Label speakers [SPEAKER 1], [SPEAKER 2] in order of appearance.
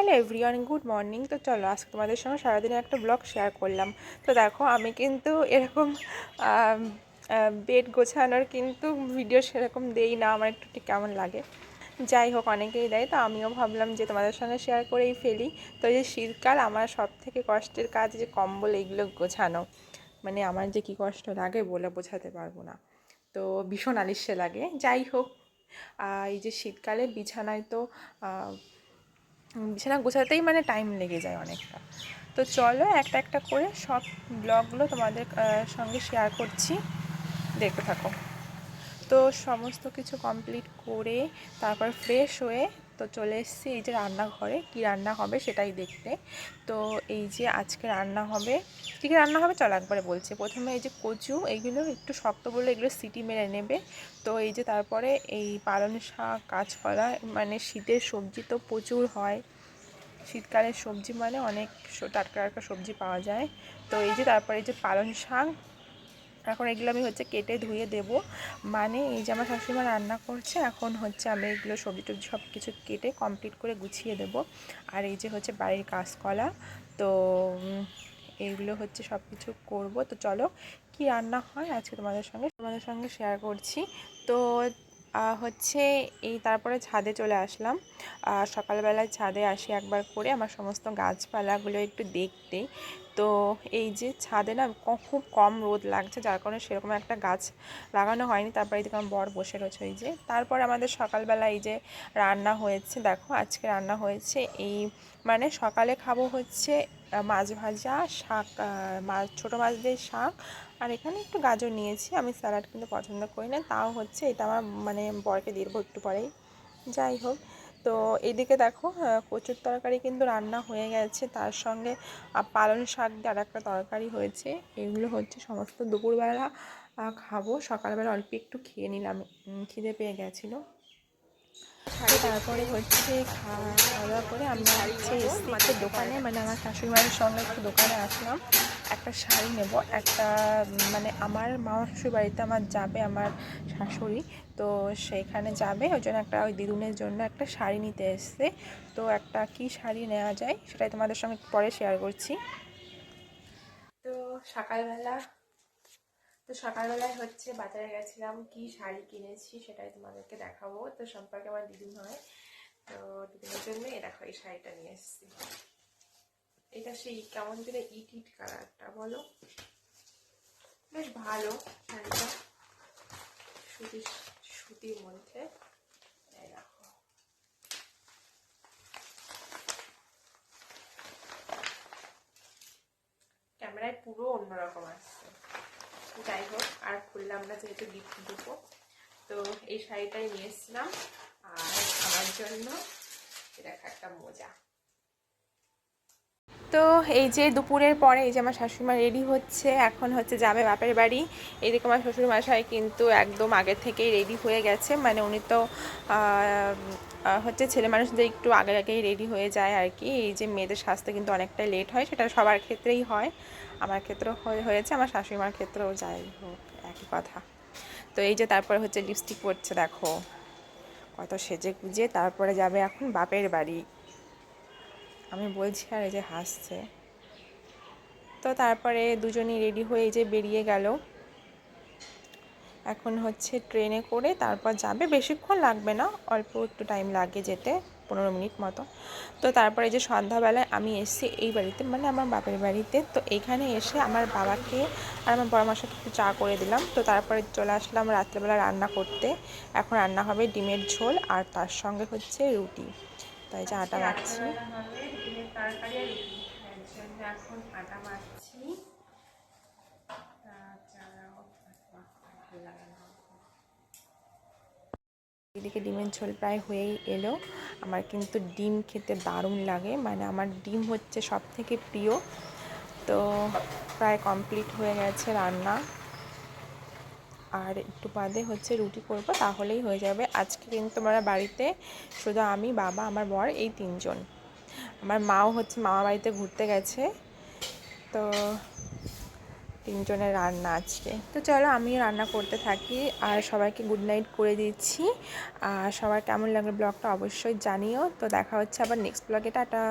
[SPEAKER 1] Hello everyone, good morning. তো চলো আজকে তোমাদের সঙ্গে সারাদিনের একটা ব্লগ শেয়ার করলাম। তো দেখো আমি কিন্তু এরকম বেড গোছানোর কিন্তু ভিডিও সেরকম দেই না, আমার একটু ঠিক কেমন লাগে। যাই হোক, অনেকেই দেয়, তো আমিও ভাবলাম যে তোমাদের সঙ্গে শেয়ার করেই ফেলি। তো এই যে শীতকাল, আমার সব থেকে কষ্টের কাজ যে কম্বল এইগুলো গোছানো, মানে আমার যে কী কষ্ট লাগে বলে বোঝাতে পারবো না। তো ভীষণ আলিস্যে লাগে। যাই হোক, এই যে শীতকালে বিছানায় তো বিছানা গোছাতেই মানে টাইম লেগে যায় অনেকটা। তো চলো একটা একটা করে সব ব্লগগুলো তোমাদের সঙ্গে শেয়ার করছি, দেখতে থাকো। তো সমস্ত কিছু কমপ্লিট করে তারপর ফ্রেশ হয়ে তো চলে এসেছি এই যে রান্নাঘরে। কী রান্না হবে সেটাই দেখতে। তো এই যে আজকে রান্না হবে, কী কী রান্না হবে চলো একবারে বলছি। প্রথমে এই যে কচু, এইগুলো একটু শক্ত বলে এগুলো সিটি মেরে নেবে। তো এই যে তারপরে এই পালং শাক, কাঁচকলা, মানে শীতের সবজি তো প্রচুর হয়। শীতকালের সবজি মানে অনেক টাটকা টাটকা সবজি পাওয়া যায়। তো এই যে তারপরে এই যে পালং শাক, এখন এগুলো আমি হচ্ছে কেটে ধুয়ে দেব। মানে এই যে আমার শাশুড়িমা রান্না করছে, এখন হচ্ছে আমি এগুলো সবজি টবজি সব কিছু কেটে কমপ্লিট করে গুছিয়ে দেব। আর এই যে হচ্ছে বাড়ির কাঁচকলা, তো এইগুলো হচ্ছে সব কিছু করবো। তো চলো কি রান্না হয় আজকে তোমাদের সঙ্গে শেয়ার করছি। তো হচ্ছে এই তারপরে ছাদে চলে আসলাম। সকালবেলায় ছাদে আসি একবার করে আমার সমস্ত গাছপালাগুলো একটু দেখতে। তো এই যে ছাদে না খুব কম রোদ লাগছে, যার কারণে সেরকম একটা গাছ লাগানো হয়নি। তারপরে এদিকে আমার বর বসে রয়েছে। এই যে তারপরে আমাদের সকালবেলা এই যে রান্না হয়েছে, দেখো আজকে রান্না হয়েছে এই, মানে সকালে খাবো হচ্ছে মাছ ভাজা, শাক, মাছ, ছোটো মাছ দিয়ে শাক। আর এখানে একটু গাজর নিয়েছি, আমি স্যালাড কিন্তু পছন্দ করি না, তাও হচ্ছে এটা আমার মানে বরকে দিয়ে দেবো একটু পরেই। যাই হোক, তো এদিকে দেখো কচুর তরকারি কিন্তু রান্না হয়ে গেছে, তার সঙ্গে পালং শাক দিয়ে আর একটা তরকারি হয়েছে। এগুলো হচ্ছে সমস্ত দুপুরবেলা খাবো। সকালবেলা অল্প একটু খেয়ে নিলাম, খিদে পেয়ে গেছিলো। তারপরে হচ্ছে খাওয়া দাওয়া করে আমরা হচ্ছে এসছি একটু দোকানে, মানে আমার শাশুড়িমায়ের সঙ্গে একটু দোকানে আসলাম। একটা শাড়ি নেব, একটা মানে আমার মামা শ্বশুর বাড়িতে আমার যাবে আমার শাশুড়ি, তো সেইখানে যাবে, ওই জন্য একটা ওই দিদুনের জন্য একটা শাড়ি নিতে এসছে। তো একটা কি শাড়ি নেওয়া যায় সেটাই তোমাদের সঙ্গে পরে শেয়ার করছি। তো সকালবেলায় হচ্ছে বাজারে গেছিলাম, কি শাড়ি কিনেছি সেটাই তোমাদেরকে দেখাবো। তো সম্পর্কে আমার দিদুন হয়, তো দিদুনের জন্য দেখো এই শাড়িটা নিয়ে এসেছি। এটা সেই কেমন করে ইট ইট কালারটা, বলো, বেশ ভালো শাড়িটা, সুতির সুতির মধ্যে। দেখো ক্যামেরায় পুরো অন্যরকম আসছে। যাই হোক, আর খুললাম না যেহেতু গিফট দেবো। তো এই শাড়িটাই নিয়ে এসেছিলাম, আর আমার জন্য এটা একটা মোজা। তো এই যে দুপুরের পরে এই যে আমার শাশুড়িমা রেডি হচ্ছে, এখন হচ্ছে যাবে বাপের বাড়ি। এদিকে আমার শ্বশুরমশাই কিন্তু একদম আগে থেকেই রেডি হয়ে গেছে, মানে উনি তো হচ্ছে ছেলে মানুষদের একটু আগে আগেই রেডি হয়ে যায় আর কি। এই যে মেয়েদের সাজতে কিন্তু অনেকটাই লেট হয়, সেটা সবার ক্ষেত্রেই হয়, আমার ক্ষেত্রেও হয়েছে, আমার শাশুড়িমার ক্ষেত্রেও, যাই হোক একই কথা। তো এই যে তারপরে হচ্ছে লিপস্টিক পরছে, দেখো কত সেজে গুজে তারপরে যাবে এখন বাপের বাড়ি। আমি বলছি আর এই যে হাসছে। তো তারপরে দুজনেই রেডি হয়ে যে বেরিয়ে গেল। এখন হচ্ছে ট্রেনে করে তারপর যাবে, বেশিক্ষণ লাগবে না, অল্প একটু টাইম লাগে যেতে, 15 মিনিট মতো। তো তারপরে যে সন্ধ্যাবেলায় আমি এসেছি এই বাড়িতে, মানে আমার বাপের বাড়িতে। তো এইখানে এসে আমার বাবাকে আর আমার বড় মাসাকে একটু চা করে দিলাম। তো তারপরে চলে আসলাম রাত্রেবেলা রান্না করতে। এখন রান্না হবে ডিমের ঝোল আর তার সঙ্গে হচ্ছে রুটি। তাই যে আটা মাখছি, ডিমের তরকারি আর রুটি, এখন আটা মাখছি। এদিকে ডিমের ঝোল প্রায় হয়েই এলো। আমার কিন্তু ডিম খেতে দারুণ লাগে, মানে আমার ডিম হচ্ছে সব থেকে প্রিয়। তো প্রায় কমপ্লিট হয়ে গেছে রান্না, আর একটু বাদে হচ্ছে রুটি করব, তাহলেই হয়ে যাবে। আজকে কিন্তু আমরা বাড়িতে শুধু আমি, বাবা, আমার বর, এই তিনজন। আমার মাও হচ্ছে মামা বাড়িতে ঘুরতে গেছে। তো তিনজনের রান্না আজকে। তো চলো আমি রান্না করতে থাকি আর সবাইকে গুড নাইট করে দিচ্ছি। আর সবার কেমন লাগলো ব্লগটা অবশ্যই জানিও। তো দেখা হচ্ছে আবার নেক্সট ব্লগে, টাটা।